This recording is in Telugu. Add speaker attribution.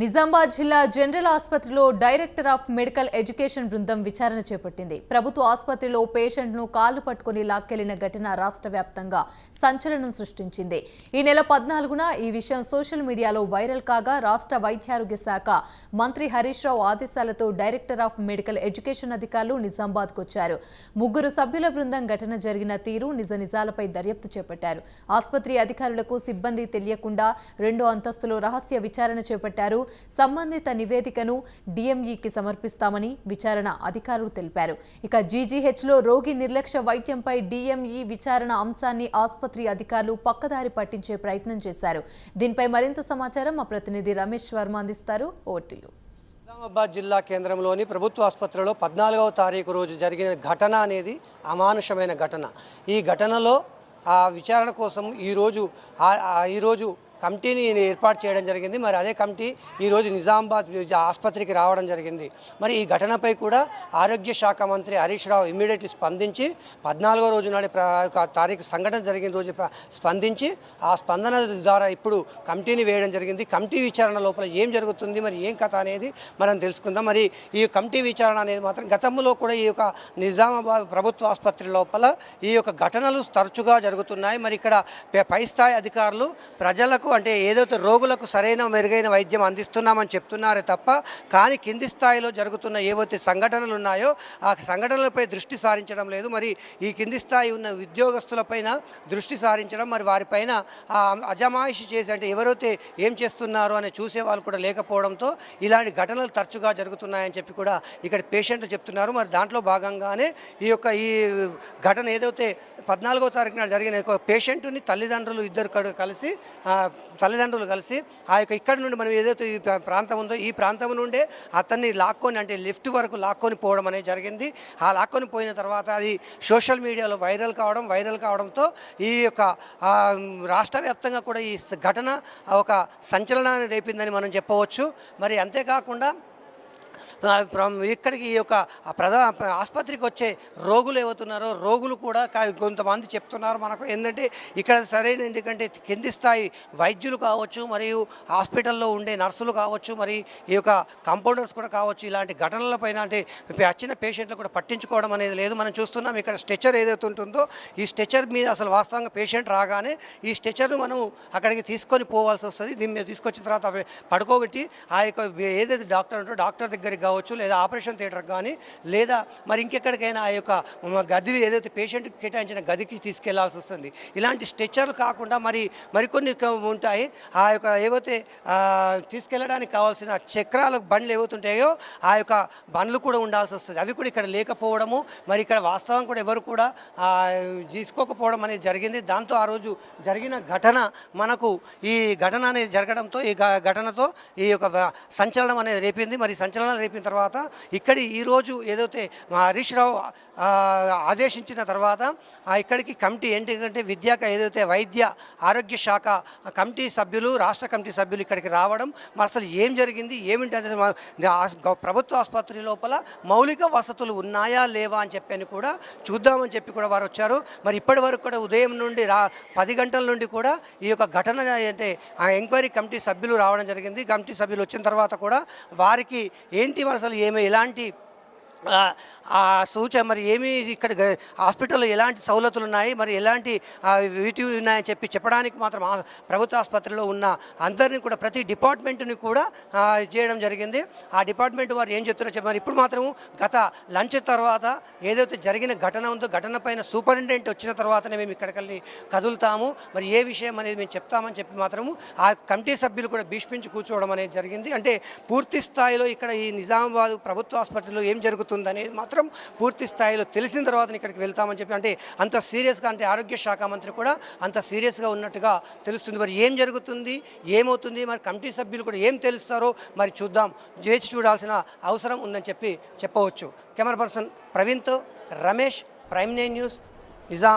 Speaker 1: నిజామాబాద్ జిల్లా జనరల్ ఆసుపత్రిలో డైరెక్టర్ ఆఫ్ మెడికల్ ఎడ్యుకేషన్ బృందం విచారణ చేపట్టింది. ప్రభుత్వ ఆసుపత్రిలో పేషెంట్ను కాళ్లు పట్టుకుని లాక్కెళ్లిన ఘటన రాష్ట్ర వ్యాప్తంగా సంచలనం సృష్టించింది. ఈ నెల 14న ఈ విషయం సోషల్ మీడియాలో వైరల్ కాగా రాష్ట్ర వైద్యారోగ్య శాఖ మంత్రి హరీష్ రావు ఆదేశాలతో డైరెక్టర్ ఆఫ్ మెడికల్ ఎడ్యుకేషన్ అధికారులు నిజామాబాద్కు వచ్చారు. 3 సభ్యుల బృందం ఘటన జరిగిన తీరు, నిజాలపై దర్యాప్తు చేపట్టారు. ఆసుపత్రి అధికారులకు సిబ్బంది తెలియకుండా 2వ అంతస్తులో రహస్య విచారణ చేపట్టారు. సంబంధిత నివేదికను డిఎంఈకి సమర్పిస్తామని విచారణ అధికారులు తెలిపారు. ఇక జీజీహెచ్లో రోగి నిర్లక్ష్య వైద్యంపై డిఎంఈ విచారణ అంశాన్ని ఆసుపత్రి అధికారులు పక్కదారి పట్టించే ప్రయత్నం చేశారు. దీనిపై మరింత సమాచారం మా ప్రతినిధి రమేష్ వర్మ అందిస్తారు. ఓటీయూ.
Speaker 2: నిజామాబాద్ జిల్లా కేంద్రంలోని ప్రభుత్వ ఆసుపత్రిలో 14వ తారీఖు రోజు జరిగిన ఘటన అనేది అమానుషమైన ఘటన. ఈ ఘటనలో ఆ విచారణ కోసం ఈరోజు కమిటీని ఏర్పాటు చేయడం జరిగింది. మరి అదే కమిటీ ఈరోజు నిజామాబాద్ ఆసుపత్రికి రావడం జరిగింది. మరి ఈ ఘటనపై కూడా ఆరోగ్య శాఖ మంత్రి హరీష్ రావు ఇమ్మీడియట్లీ స్పందించి 14వ రోజు నాడు తారీఖు సంఘటన జరిగిన రోజు స్పందించి ఆ స్పందన ద్వారా ఇప్పుడు కమిటీని వేయడం జరిగింది. కమిటీ విచారణ లోపల ఏం జరుగుతుంది, మరి ఏం కథ అనేది మనం తెలుసుకుందాం. మరి ఈ కమిటీ విచారణ అనేది మాత్రం గతంలో కూడా ఈ యొక్క నిజామాబాద్ ప్రభుత్వ ఆసుపత్రి లోపల ఈ యొక్క ఘటనలు తరచుగా జరుగుతున్నాయి. మరి ఇక్కడ పై స్థాయి అధికారులు ప్రజలకు అంటే ఏదైతే రోగులకు సరైన మెరుగైన వైద్యం అందిస్తున్నామని చెప్తున్నారే తప్ప కానీ కింది స్థాయిలో జరుగుతున్న ఏవైతే సంఘటనలు ఉన్నాయో ఆ సంఘటనలపై దృష్టి సారించడం లేదు. మరి ఈ కింది స్థాయి ఉన్న ఉద్యోగస్తులపైన దృష్టి సారించడం, మరి వారిపైన అజమాయిషి చేసి అంటే ఎవరైతే ఏం చేస్తున్నారు అని చూసే వాళ్ళు కూడా లేకపోవడంతో ఇలాంటి ఘటనలు తరచుగా జరుగుతున్నాయని చెప్పి కూడా ఇక్కడ పేషెంట్లు చెప్తున్నారు. మరి దాంట్లో భాగంగానే ఈ ఘటన ఏదైతే 14వ తారీఖు నాడు జరిగిన పేషెంట్ని తల్లిదండ్రులు కలిసి ఆ యొక్క ఇక్కడి నుండి మనం ఏదైతే ఈ ప్రాంతం ఉందో ఈ ప్రాంతం నుండే అతన్ని లాక్కొని అంటే లిఫ్ట్ వరకు లాక్కొని పోవడం అనేది జరిగింది. ఆ లాక్కొని పోయిన తర్వాత అది సోషల్ మీడియాలో వైరల్ కావడంతో ఈ యొక్క రాష్ట్ర వ్యాప్తంగా కూడా ఈ ఘటన ఒక సంచలనాన్ని రేపిందని మనం చెప్పవచ్చు. మరి అంతేకాకుండా ఇక్కడికి ఈ యొక్క ఆసుపత్రికి వచ్చే రోగులు ఏవవుతున్నారో రోగులు కూడా కొంతమంది చెప్తున్నారు మనకు ఏంటంటే ఇక్కడ సరైన ఎందుకంటే కింది స్థాయి వైద్యులు కావచ్చు, మరియు హాస్పిటల్లో ఉండే నర్సులు కావచ్చు, మరి ఈ యొక్క కాంపౌండర్స్ కూడా కావచ్చు, ఇలాంటి ఘటనలపైన అంటే వచ్చిన పేషెంట్లు కూడా పట్టించుకోవడం అనేది లేదు. మనం చూస్తున్నాం ఇక్కడ స్ట్రెచర్ ఏదైతే ఉంటుందో ఈ స్ట్రెచర్ మీద అసలు వాస్తవంగా పేషెంట్ రాగానే ఈ స్ట్రెచర్ను మనం అక్కడికి తీసుకొని పోవాల్సి వస్తుంది. దీని మీద తీసుకొచ్చిన తర్వాత పడుకోబెట్టి ఆ యొక్క ఏదైతే డాక్టర్ ఉంటో డాక్టర్ దగ్గరికి కావచ్చు, లేదా ఆపరేషన్ థియేటర్ కానీ, లేదా మరి ఇంకెక్కడికైనా ఆ యొక్క గది ఏదైతే పేషెంట్కి కేటాయించిన గదికి తీసుకెళ్లాల్సి వస్తుంది. ఇలాంటి స్ట్రెచర్లు కాకుండా మరికొన్ని ఉంటాయి. ఆ యొక్క ఏవైతే తీసుకెళ్ళడానికి కావాల్సిన చక్రాల బండ్లు ఏవైతుంటాయో ఆ యొక్క బండ్లు కూడా ఉండాల్సి వస్తుంది. అవి కూడా ఇక్కడ లేకపోవడము, మరి ఇక్కడ వాస్తవం కూడా ఎవరు కూడా తీసుకోకపోవడం అనేది జరిగింది. దాంతో ఆ రోజు జరిగిన ఘటన మనకు ఈ ఘటన అనేది జరగడంతో ఈ ఘటనతో ఈ యొక్క సంచలనం అనేది రేపింది. మరి సంచలనం రేపిన తర్వాత ఈరోజు ఏదైతే హరీష్ రావు ఆదేశించిన తర్వాత ఇక్కడికి కమిటీ ఏంటంటే ఏదైతే వైద్య ఆరోగ్య శాఖ కమిటీ సభ్యులు, రాష్ట్ర కమిటీ సభ్యులు ఇక్కడికి రావడం, మరి అసలు ఏం జరిగింది ఏమిటంటే ప్రభుత్వ ఆసుపత్రి లోపల మౌలిక వసతులు ఉన్నాయా లేవా అని చెప్పని కూడా చూద్దామని చెప్పి కూడా వారు వచ్చారు. మరి ఇప్పటి వరకు కూడా ఉదయం నుండి 10 గంటల నుండి కూడా ఈ యొక్క ఘటన అంటే ఆ ఎంక్వైరీ కమిటీ సభ్యులు రావడం జరిగింది. కమిటీ సభ్యులు వచ్చిన తర్వాత కూడా వారికి ఏంటి అసలు ఎలాంటి సూచన మరి ఏమి ఇక్కడ హాస్పిటల్లో ఎలాంటి సౌలతులు ఉన్నాయి, మరి ఎలాంటి వీటి ఉన్నాయని చెప్పడానికి మాత్రం ప్రభుత్వ ఆసుపత్రిలో ఉన్న అందరినీ కూడా ప్రతి డిపార్ట్మెంట్ని కూడా చేయడం జరిగింది. ఆ డిపార్ట్మెంట్ వారు ఏం చెప్తున్నారో మరి ఇప్పుడు మాత్రము గత లంచ్ తర్వాత ఏదైతే జరిగిన ఘటన ఉందో ఘటన పైన సూపరింటెండెంట్ వచ్చిన తర్వాతనే మేము ఇక్కడికి కదులుతాము, మరి ఏ విషయం అనేది మేము చెప్తామని చెప్పి మాత్రము ఆ కమిటీ సభ్యులు కూడా భీష్మించి కూర్చోవడం అనేది జరిగింది. అంటే పూర్తి స్థాయిలో ఇక్కడ ఈ నిజామాబాద్ ప్రభుత్వ ఆసుపత్రిలో ఏం జరుగుతుంది అనేది మాత్రం పూర్తి స్థాయిలో తెలిసిన తర్వాత ఇక్కడికి వెళ్తామని చెప్పి అంటే అంత సీరియస్గా అంటే ఆరోగ్య శాఖ మంత్రి కూడా అంత సీరియస్గా ఉన్నట్టుగా తెలుస్తుంది. మరి ఏం జరుగుతుంది ఏమవుతుంది, మరి కమిటీ సభ్యులు కూడా ఏం తెలుస్తారో మరి వేచి చూడాల్సిన అవసరం ఉందని చెప్పవచ్చు. కెమెరా పర్సన్ ప్రవీణ్తో రమేష్, ప్రైమ్9 న్యూస్, నిజాం.